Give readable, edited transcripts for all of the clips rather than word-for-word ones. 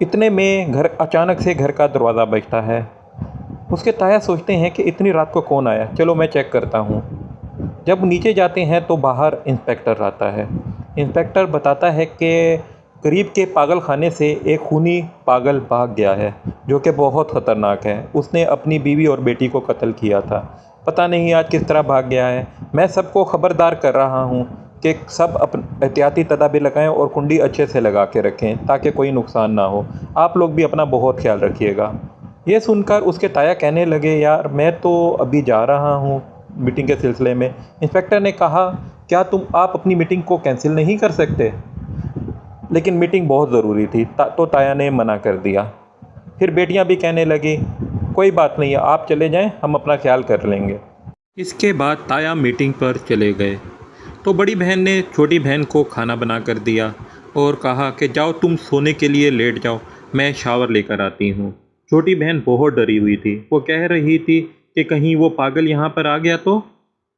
इतने में अचानक से घर का दरवाज़ा बजता है। उसके ताया सोचते हैं कि इतनी रात को कौन आया, चलो मैं चेक करता हूँ। जब नीचे जाते हैं तो बाहर इंस्पेक्टर आता है। इंस्पेक्टर बताता है कि करीब के पागल खाने से एक खूनी पागल भाग गया है जो कि बहुत ख़तरनाक है। उसने अपनी बीवी और बेटी को कत्ल किया था, पता नहीं आज किस तरह भाग गया है। मैं सबको ख़बरदार कर रहा हूँ कि सब एहतियाती तदाबीर लगाएं और कुंडी अच्छे से लगा के रखें ताकि कोई नुकसान ना हो। आप लोग भी अपना बहुत ख्याल रखिएगा। ये सुनकर उसके ताया कहने लगे, यार मैं तो अभी जा रहा हूँ मीटिंग के सिलसिले में। इंस्पेक्टर ने कहा, क्या आप अपनी मीटिंग को कैंसिल नहीं कर सकते? लेकिन मीटिंग बहुत ज़रूरी थी तो ताया ने मना कर दिया। फिर बेटियां भी कहने लगी, कोई बात नहीं है, आप चले जाएं, हम अपना ख्याल कर लेंगे। इसके बाद ताया मीटिंग पर चले गए तो बड़ी बहन ने छोटी बहन को खाना बना कर दिया और कहा कि जाओ तुम सोने के लिए लेट जाओ, मैं शावर लेकर आती हूँ। छोटी बहन बहुत डरी हुई थी, वो कह रही थी कि कहीं वो पागल यहाँ पर आ गया तो।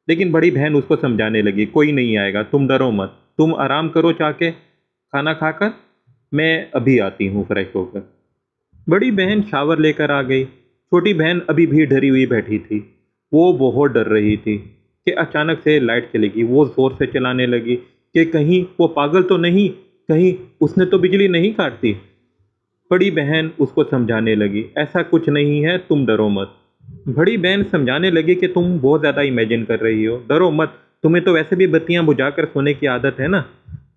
लेकिन बड़ी बहन उसको समझाने लगी, कोई नहीं आएगा, तुम डरो मत, तुम आराम करो, जाके खाना खाकर मैं अभी आती हूँ फ्रेश होकर। बड़ी बहन शावर लेकर आ गई। छोटी बहन अभी भी डरी हुई बैठी थी। वो बहुत डर रही थी कि अचानक से लाइट चलेगी। वो ज़ोर से चलाने लगी कि कहीं वो पागल तो नहीं, कहीं उसने तो बिजली नहीं काट दी। बड़ी बहन उसको समझाने लगी, ऐसा कुछ नहीं है, तुम डरो मत। बड़ी बहन समझाने लगी कि तुम बहुत ज़्यादा इमेजिन कर रही हो, डरो मत, तुम्हें तो वैसे भी बत्तियां बुझाकर सोने की आदत है ना,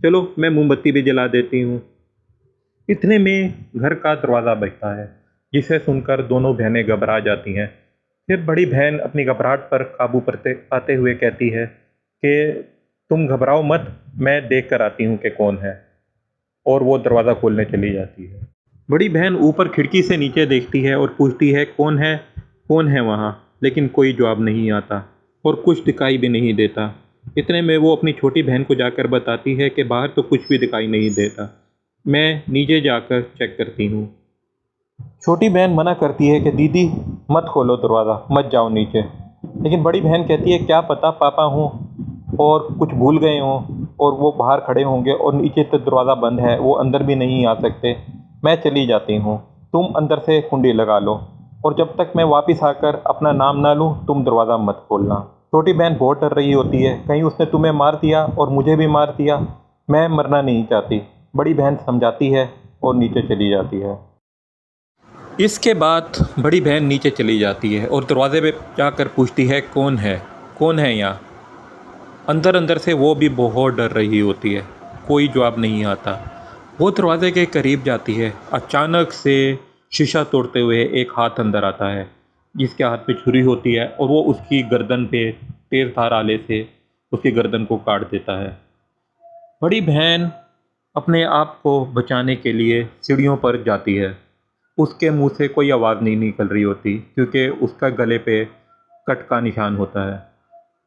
चलो मैं मोमबत्ती भी जला देती हूँ। इतने में घर का दरवाज़ा बजता है, जिसे सुनकर दोनों बहनें घबरा जाती हैं। फिर बड़ी बहन अपनी घबराहट पर काबू पाते हुए कहती है कि तुम घबराओ मत, मैं देख कर आती हूँ कि कौन है। और वो दरवाज़ा खोलने चली जाती है। बड़ी बहन ऊपर खिड़की से नीचे देखती है और पूछती है, कौन है वहाँ? लेकिन कोई जवाब नहीं आता और कुछ दिखाई भी नहीं देता। इतने में वो अपनी छोटी बहन को जाकर बताती है कि बाहर तो कुछ भी दिखाई नहीं देता, मैं नीचे जाकर चेक करती हूँ। छोटी बहन मना करती है कि दीदी मत खोलो दरवाज़ा, मत जाओ नीचे। लेकिन बड़ी बहन कहती है, क्या पता पापा हों और कुछ भूल गए हों और वो बाहर खड़े होंगे और नीचे तो दरवाज़ा बंद है, वो अंदर भी नहीं आ सकते। मैं चली जाती हूँ, तुम अंदर से कुंडी लगा लो और जब तक मैं वापस आकर अपना नाम ना लूँ तुम दरवाज़ा मत खोलना। छोटी बहन बहुत डर रही होती है, कहीं उसने तुम्हें मार दिया और मुझे भी मार दिया, मैं मरना नहीं चाहती। बड़ी बहन समझाती है और नीचे चली जाती है। इसके बाद बड़ी बहन नीचे चली जाती है और दरवाज़े पे जाकर पूछती है, कौन है यहाँ? अंदर से वो भी बहुत डर रही होती है, कोई जवाब नहीं आता। वो दरवाज़े के करीब जाती है, अचानक से शीशा तोड़ते हुए एक हाथ अंदर आता है, जिसके हाथ में छुरी होती है और वो उसकी गर्दन पे तेज़ धार आले से उसकी गर्दन को काट देता है। बड़ी बहन अपने आप को बचाने के लिए सीढ़ियों पर जाती है। उसके मुंह से कोई आवाज़ नहीं निकल रही होती क्योंकि उसका गले पे कट का निशान होता है।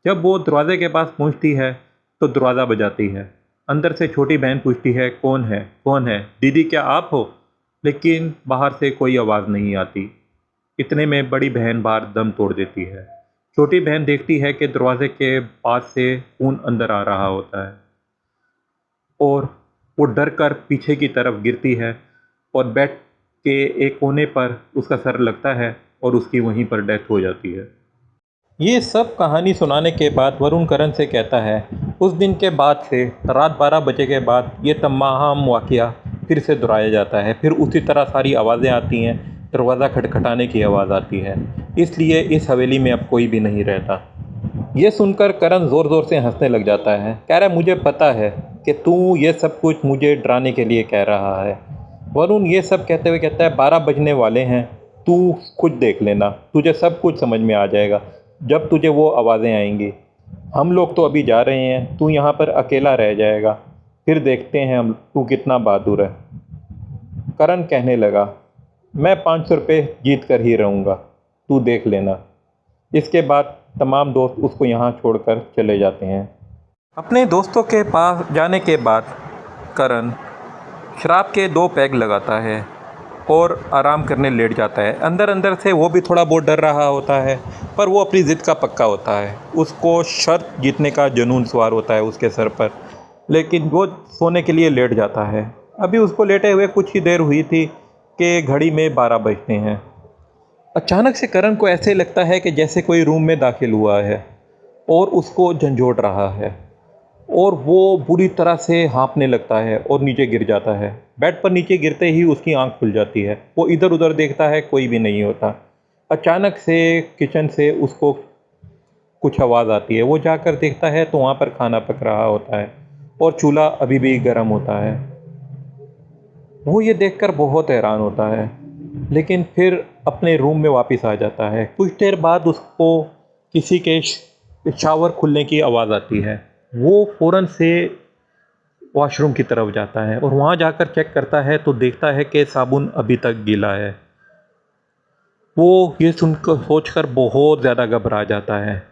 जब वो दरवाज़े के पास पहुंचती है तो दरवाज़ा बजाती है। अंदर से छोटी बहन पूछती है, कौन है दीदी, क्या आप हो? लेकिन बाहर से कोई आवाज़ नहीं आती। इतने में बड़ी बहन बाहर दम तोड़ देती है। छोटी बहन देखती है कि दरवाज़े के पास से खून अंदर आ रहा होता है और वो डर कर पीछे की तरफ गिरती है और बेड के एक कोने पर उसका सर लगता है और उसकी वहीं पर डेथ हो जाती है। ये सब कहानी सुनाने के बाद वरुण करण से कहता है, उस दिन के बाद से रात 12 बजे के बाद ये तमाम वाक़या फिर से दोहराया जाता है। फिर उसी तरह सारी आवाज़ें आती हैं, दरवाज़ा खटखटाने की आवाज़ आती है, इसलिए इस हवेली में अब कोई भी नहीं रहता। ये सुनकर करण ज़ोर ज़ोर से हंसने लग जाता है, कह रहा है, मुझे पता है कि तू ये सब कुछ मुझे डराने के लिए कह रहा है। वरुण ये सब कहते हुए कहता है, 12 बजने वाले हैं, तू खुद देख लेना, तुझे सब कुछ समझ में आ जाएगा जब तुझे वो आवाज़ें आएंगी। हम लोग तो अभी जा रहे हैं, तू यहाँ पर अकेला रह जाएगा, फिर देखते हैं हम तू कितना बहादुर है। करण कहने लगा, मैं 500 रुपये जीत कर ही रहूँगा, तू देख लेना। इसके बाद तमाम दोस्त उसको यहाँ छोड़कर चले जाते हैं। अपने दोस्तों के पास जाने के बाद करण शराब के 2 पैग लगाता है और आराम करने लेट जाता है। अंदर से वो भी थोड़ा बहुत डर रहा होता है, पर वो अपनी ज़िद का पक्का होता है। उसको शर्त जीतने का जुनून सवार होता है उसके सर पर, लेकिन वो सोने के लिए लेट जाता है। अभी उसको लेटे हुए कुछ ही देर हुई थी कि घड़ी में 12 बजते हैं। अचानक से करण को ऐसे लगता है कि जैसे कोई रूम में दाखिल हुआ है और उसको झंझोड़ रहा है, और वो बुरी तरह से हाँफने लगता है और नीचे गिर जाता है। बेड पर नीचे गिरते ही उसकी आंख खुल जाती है। वो इधर उधर देखता है, कोई भी नहीं होता। अचानक से किचन से उसको कुछ आवाज़ आती है। वो जाकर देखता है तो वहाँ पर खाना पक रहा होता है और चूल्हा अभी भी गर्म होता है। वो ये देखकर बहुत हैरान होता है, लेकिन फिर अपने रूम में वापस आ जाता है। कुछ देर बाद उसको किसी के शावर खुलने की आवाज़ आती है। वो फ़ौरन से वॉशरूम की तरफ जाता है और वहाँ जाकर चेक करता है तो देखता है कि साबुन अभी तक गीला है। वो ये सुनकर सोचकर बहुत ज़्यादा घबरा जाता है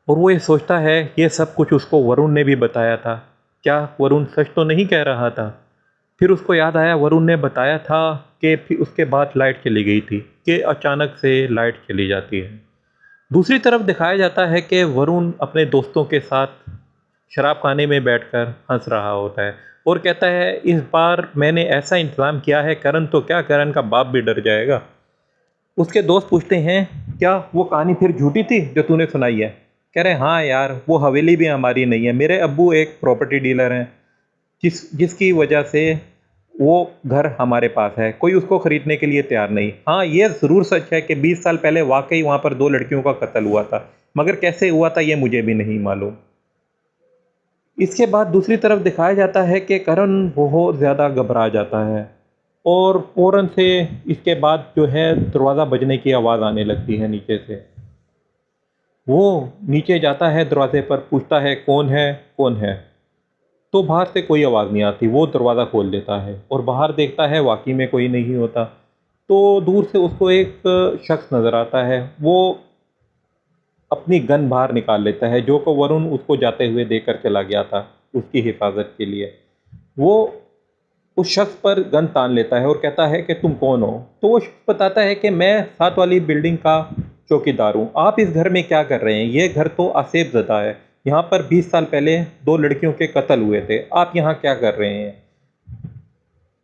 और वो ये सोचता है ये सब कुछ उसको वरुण ने भी बताया था। क्या वरुण सच तो नहीं कह रहा था? फिर उसको याद आया वरुण ने बताया था कि फिर उसके बाद लाइट चली गई थी, कि अचानक से लाइट चली जाती है। दूसरी तरफ दिखाया जाता है कि वरुण अपने दोस्तों के साथ शराब खाने में बैठकर हंस रहा होता है और कहता है इस बार मैंने ऐसा इंतज़ाम किया है, करण तो क्या, करण का बाप भी डर जाएगा। उसके दोस्त पूछते हैं क्या वो कहानी फिर झूठी थी जो तूने सुनाई है? कह रहे हाँ यार, वो हवेली भी हमारी नहीं है। मेरे अब्बू एक प्रॉपर्टी डीलर हैं जिसकी वजह से वो घर हमारे पास है, कोई उसको ख़रीदने के लिए तैयार नहीं। हाँ, ये ज़रूर सच है कि 20 साल पहले वाकई वहाँ पर 2 लड़कियों का कत्ल हुआ था, मगर कैसे हुआ था ये मुझे भी नहीं मालूम। इसके बाद दूसरी तरफ दिखाया जाता है कि करण बहुत ज़्यादा घबरा जाता है और फ़ौरन से इसके बाद जो है दरवाज़ा बजने की आवाज़ आने लगती है नीचे से। वो नीचे जाता है, दरवाजे पर पूछता है कौन है, कौन है? तो बाहर से कोई आवाज़ नहीं आती। वो दरवाज़ा खोल देता है और बाहर देखता है वाकई में कोई नहीं होता। तो दूर से उसको एक शख्स नज़र आता है। वो अपनी गन बाहर निकाल लेता है, जो को वरुण उसको जाते हुए देकर चला गया था उसकी हिफाजत के लिए। वो उस शख्स पर गन तान लेता है और कहता है कि तुम कौन हो? तो वो शख्स बताता है कि मैं साथ वाली बिल्डिंग का चौकीदार हूँ। आप इस घर में क्या कर रहे हैं? ये घर तो आसेफ ज़दा है। यहाँ पर 20 साल पहले 2 लड़कियों के कत्ल हुए थे। आप यहाँ क्या कर रहे हैं?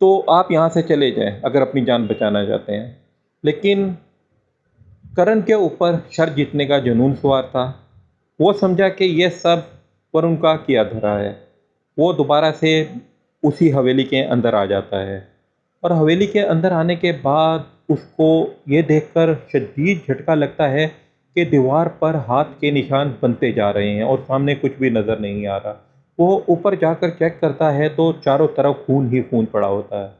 तो आप यहाँ से चले जाएं अगर अपनी जान बचाना चाहते हैं। लेकिन करण के ऊपर शर जीतने का जुनून सवार था। वो समझा कि यह सब वरुण का किया धरा है। वो दोबारा से उसी हवेली के अंदर आ जाता है और हवेली के अंदर आने के बाद उसको ये देखकर शदीद झटका लगता है कि दीवार पर हाथ के निशान बनते जा रहे हैं और सामने कुछ भी नज़र नहीं आ रहा। वो ऊपर जाकर चेक करता है तो चारों तरफ खून ही खून पड़ा होता है।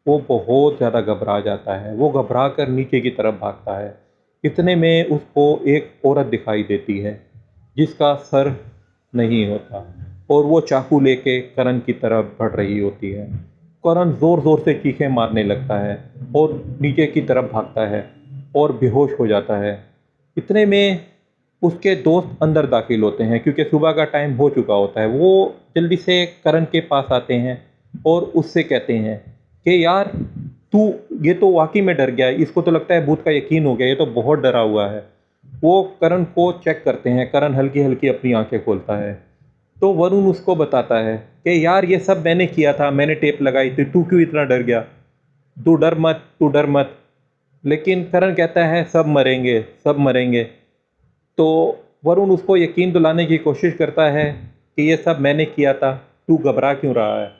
वो बहुत ज़्यादा घबरा जाता है। वो घबरा कर नीचे की तरफ भागता है। इतने में उसको एक औरत दिखाई देती है जिसका सर नहीं होता और वो चाकू लेके करण की तरफ बढ़ रही होती है। करण ज़ोर ज़ोर से चीखें मारने लगता है और नीचे की तरफ भागता है और बेहोश हो जाता है। इतने में उसके दोस्त अंदर दाखिल होते हैं क्योंकि सुबह का टाइम हो चुका होता है। वो जल्दी से करण के पास आते हैं और उससे कहते हैं कि यार तू ये तो वाकई में डर गया है, इसको तो लगता है भूत का यकीन हो गया, ये तो बहुत डरा हुआ है। वो करण को चेक करते हैं। करण हल्की हल्की अपनी आंखें खोलता है तो वरुण उसको बताता है कि यार ये सब मैंने किया था, मैंने टेप लगाई थी, तू क्यों इतना डर गया? तू डर मत, तू डर मत। लेकिन करण कहता है सब मरेंगे, सब मरेंगे। तो वरुण उसको यकीन दिलाने की कोशिश करता है कि ये सब मैंने किया था, तू घबरा क्यों रहा है?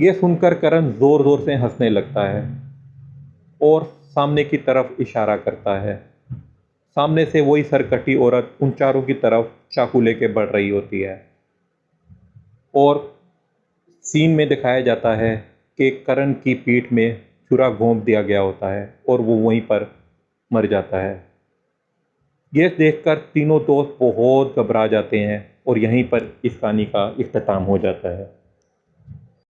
ये सुनकर करण ज़ोर ज़ोर से हंसने लगता है और सामने की तरफ इशारा करता है। सामने से वही सरकटी औरत उन चारों की तरफ चाकू लेके बढ़ रही होती है और सीन में दिखाया जाता है कि करण की पीठ में छुरा घोंप दिया गया होता है और वो वहीं पर मर जाता है। ये देखकर तीनों दोस्त बहुत घबरा जाते हैं और यहीं पर इस कहानी का इख्तिताम हो जाता है।